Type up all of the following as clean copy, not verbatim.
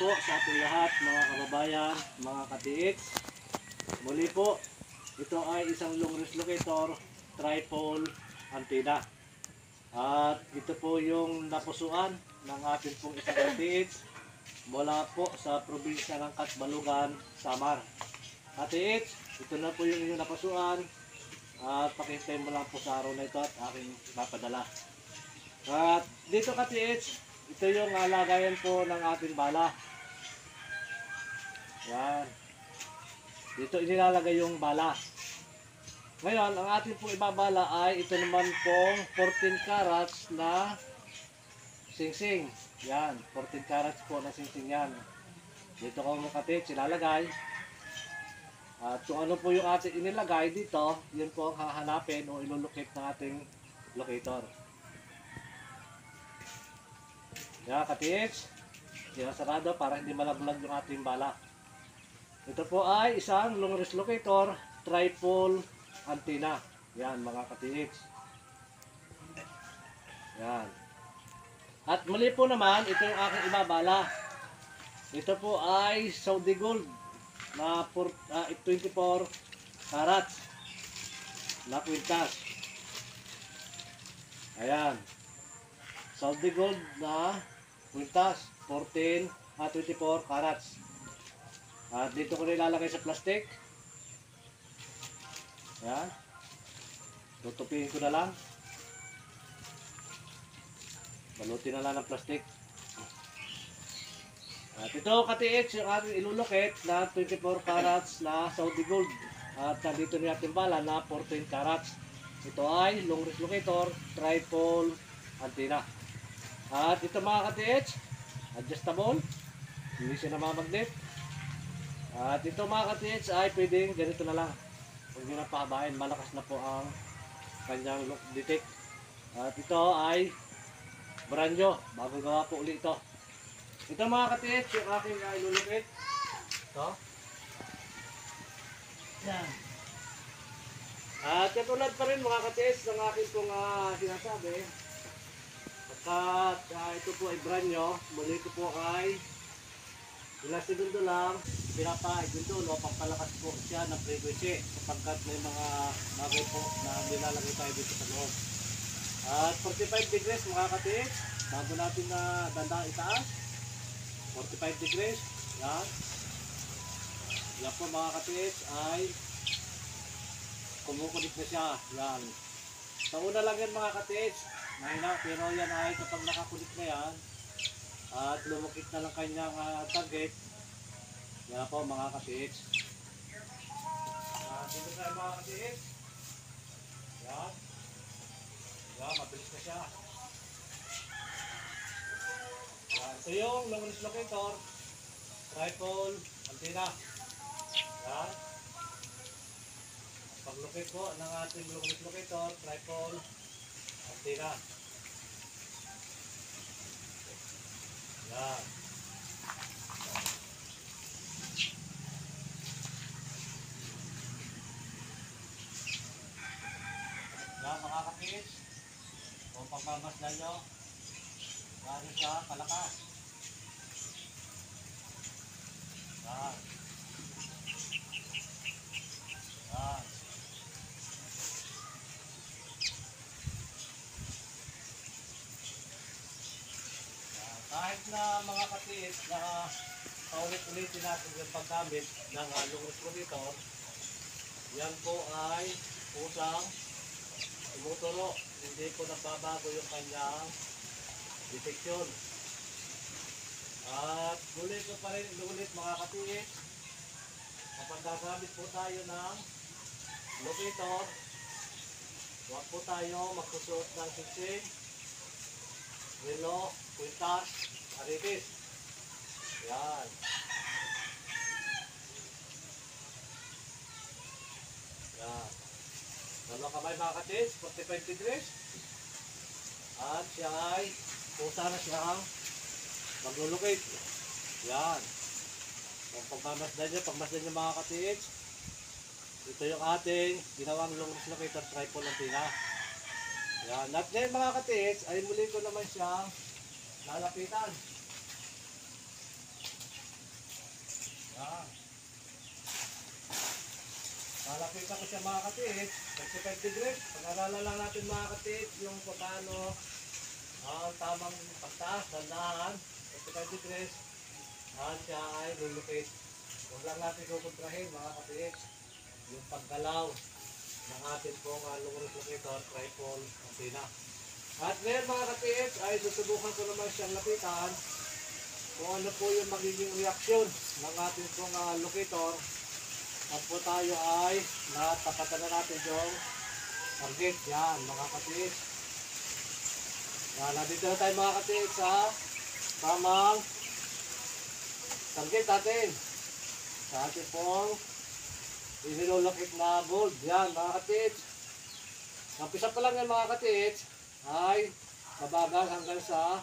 po sa ating lahat mga kababayan, mga katiits. Muli po, ito ay isang long range locator tripod antenna. At ito po yung napusuan ng ating pong isang katiits mula po sa probinsya ng Catbalogan, Samar. Katiits, ito na po yung inyong napusuan at pakintay mo lang po sa araw na ito at aking mapadala. At dito katiits, ito yung lagayan po ng ating bala. Yan. Dito inilalagay yung bala. Ngayon, ang ating pong ibabala ay ito naman pong 14 carats na singsing. Yan, 14 carats po na singsing yan. Dito ko mga katiits ilalagay. At kung ano po yung ating inilagay dito, yun po ang hahanapin o ilulukit ng ating locator. Yan katiits, sinasarado para hindi malaglag yung ating bala. Ito po ay isang long range locator tripod antenna. Yan mga katiits. Yan. At muli po naman, ito yung aking ibabala. Ito po ay Saudi Gold na 24 carats na kwintas. Ayan. Saudi Gold na kwintas 24 carats. At dito ko nilalagay sa plastic. Ayan. Tutupin ko na lang. Balutin na lang ng plastic. At ito katiits yung ating ilulukit na 24 carats na Saudi Gold. At nandito niya ating bala na 14 carats. Ito ay long range locator tripod antenna. At ito mga katiits, adjustable. Hindi siya namamagnet. At ito mga katiits ay pwedeng ganito na lang. Huwag nyo na pahabain, malakas na po ang kanyang look detect. At ito ay brand new, bago gawa po ulit ito. Ito mga katiits, yung aking ilulukit. Ito. Yan. At katulad pa rin mga katiits ng aking pong sinasabi. At ito po ay brand new, muli ko po ay ilang segundo lang, pinapa-segundo, pampalakas po siya ng frequency sapagkat may mga bagay po na nilalagay tayo dito sa loob. At 45 degrees mga katiits, bago natin na dandang itaas, 45 degrees, yan. Yan po mga katiits ay kumukulit na siya, yan. Sa una lang yan mga katiits, mahina, pero yan ay kapag nakakulit na yan, at lumukit na lang kanyang target. Yan po mga katiits. Dito tayo mga katiits. Yan. Yan, mabilis na siya. Yan. Ito yung long range locator tripod antenna. Yan. Paglukit po ng ating long range locator tripod antenna. Yan. Yan mga katiits, kung pagmamasdan nyo, gano'n siya kalakas. Yan. Yan. Kahit na mga katiits na paulit-ulitin natin yung paggamit ng long range locator, yan po ay usang tumuturo, hindi po nagbabago yung kanyang deteksyon. At muli ko pa rin inulit mga katiits, kapag gagamit po tayo ng locator, huwag po tayo magsusuot ng singsing, relo, kwintas, aripis. Yan. Yan. Dalawang kamay mga katiits, 45 degrees. At siya ay pusa na siyang maglulukit. Yan. Kung pagmamasdan nyo mga katiits, ito yung ating ginawang long range locator tripod antenna. Yan. At ngayon mga katiits, ay muli ko naman siyang lalapitan. Yan. Nalapitan ko siya mga katiit. 35 degrees. Pag-aralan lang natin mga katiit yung paano ang tamang pagtaas, tandaan. 35 degrees. At siya ay lulupit. Huwag lang natin kukontrahin mga katiit. Yung paggalaw ng ating pong lubricator, tripod, antenna. At ngayon mga katiit ay susubukan ko naman siyang lapitan kung ano po yung magiging reaksyon ng ating pong locator. At po tayo ay natapatan na natin yung target. Yan mga katiit. Yan, nandito na tayo mga katiit sa tamang target natin. Sa ating pong inilulukit na gold. Yan mga katiit. Nampisa pa lang yan mga katiit ay mabagal hanggang sa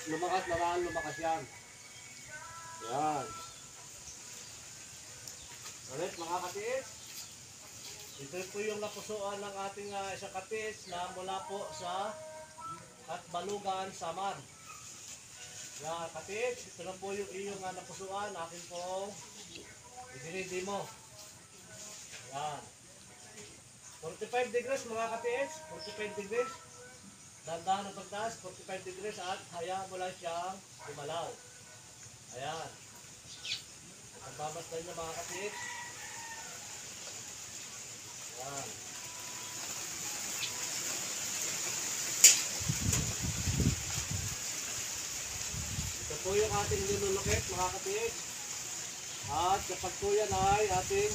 lumakas yan. Yan. Ulit mga katiit. Ito po yung napusuan ng ating isang katiit na mula po sa Katbalugan, Samar. Yan katiit. Ito na po yung iyong napusuan. Akin pong idinidimo. Yan. 45 degrees mga katiit. 45 degrees. Dandahan ng pagtaas. 45 degrees at hayaan mo lang siyang gumalaw. Ayan. Pagmamasdan niya mga katiit. Ayan. Ito po yung ating nilulukit mga katiit. At kapag po yan ay ating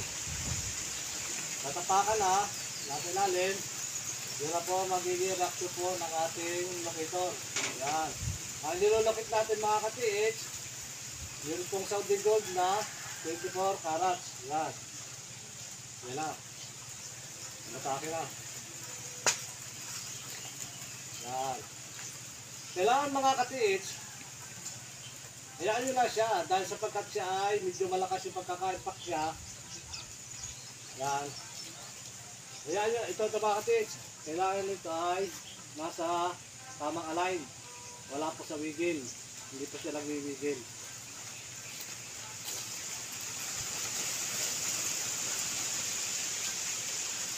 tatapakan na nasa ilalim, yun na po magiging reaction po ng ating locator. Ayan. Ang nilulukit natin mga katiit, yun pong Saudi gold na 24 carats. Yan. Yan na. Matake na. Yan. Kailangan mga katiit, hayaan nyo lang siya dahil sapagkat siya ay medyo malakas yung pagkaka-impact siya. Yan. Hayaan nyo, ito mga katiit, kailangan nito ay nasa tamang align. Wala po sa wiggle. Hindi po siya nagwiwiggle.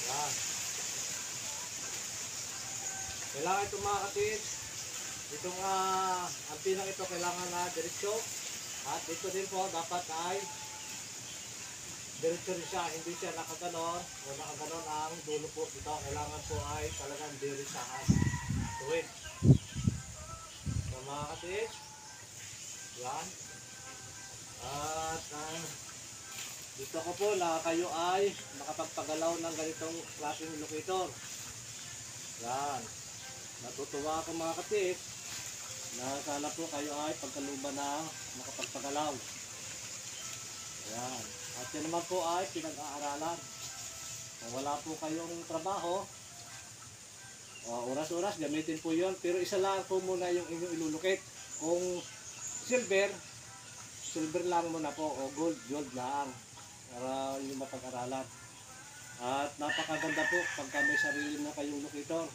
Yan. Kailangan ito mga katiit. Itong antinang ito kailangan na diretsyo. At ito din po dapat ay diretsyo rin siya. Hindi siya nakaganon o nakaganon ang dulo po dito. Kailangan po ay talagang diretsahan. Tuwid. So mga katiit. Yan. At dito ko po na kayo ay makapagpagalaw ng ganitong klaseng locator. Yan. Natutuwa ako mga katiit na sana po kayo ay pagkaluban na makapagpagalaw. Yan. At yan naman po ay pinag-aaralan. Kung wala po kayong trabaho, oras-oras gamitin po yun. Pero isa lang po muna yung inyong ilulukit. Kung silver lang muna po o gold lang. Para yung mapag-aralan. At napakaganda po pagka may sarili na kayong locator.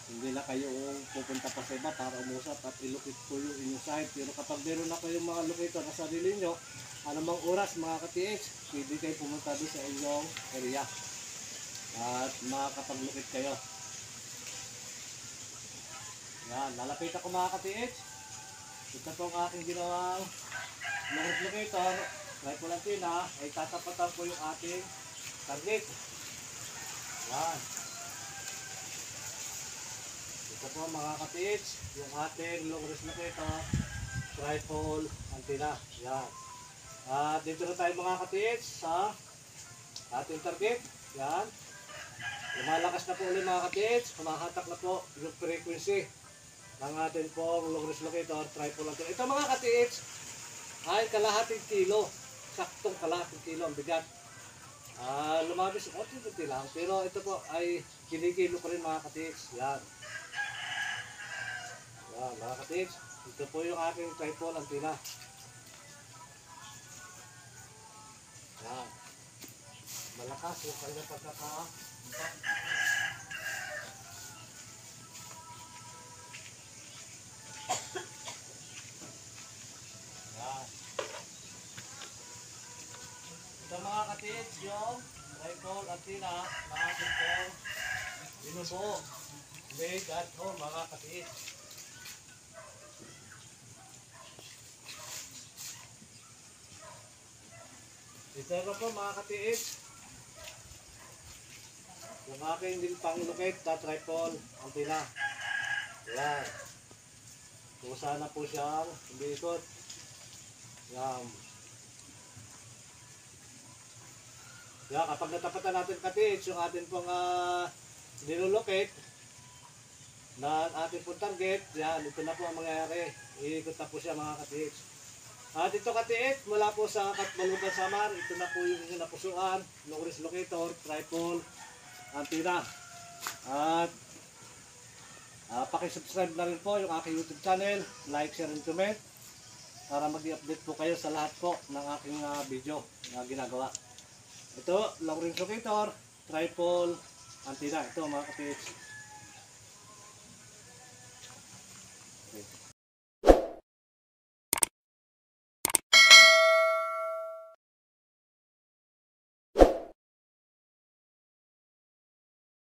Hindi na kayo pupunta pa sa iba para umusap at ilukit po yung inyong site. Pero kapag meron na kayong mga locator na sarili nyo, anumang oras mga ka-TH, pwede kayo pumunta doon sa inyong area. At makakapag-lukit kayo. Yan, lalapit ako mga ka-TH. Ito po ang aking ginawang locator. Tripod antenna ay tatapatan po yung ating target. Yan. Ito po mga ka-TH, yung ating long range locator, tripod antenna. Yan. At dito na tayo mga ka-TH sa ating target. Yan. Lumalakas na po ulit mga ka-TH, kumahatak na po yung frequency ng ating pong long range locator, tripod antenna. Ito mga ka-TH ay kalahating kilo. Saktong kalahating kilo ang bigat. Lumabis konti lang, pero ito po ay kinikilo ko rin mga ka-TH. Yan. Yan mga ka-TH, ito po yung aking tripod antenna. Yan. Malakas yung kanyang pagkaka. Yan. yung tripod antenna na ating pong binubuo. Made at home mga katiits. Ito na po mga katiits. Yung aking din pang-locate na tripod antenna. Yan. Kusa na po siyang umiikot. Yan. Yan, kapag natapatan natin katiits, yung atin pong nilolocate na ating pong target, yan, ito na po ang mangyayari. Iikot na po siya mga katiits. At ito katiits, mula po sa Katbalugan Samar, ito na po yung napusuan, long range locator, tripod, antenna. At pakisubscribe na rin po yung aking YouTube channel, like, share, and comment para mag-update po kayo sa lahat po ng aking video na ginagawa. Ito, long range locator, tripod, antenna. Ito mga katiits.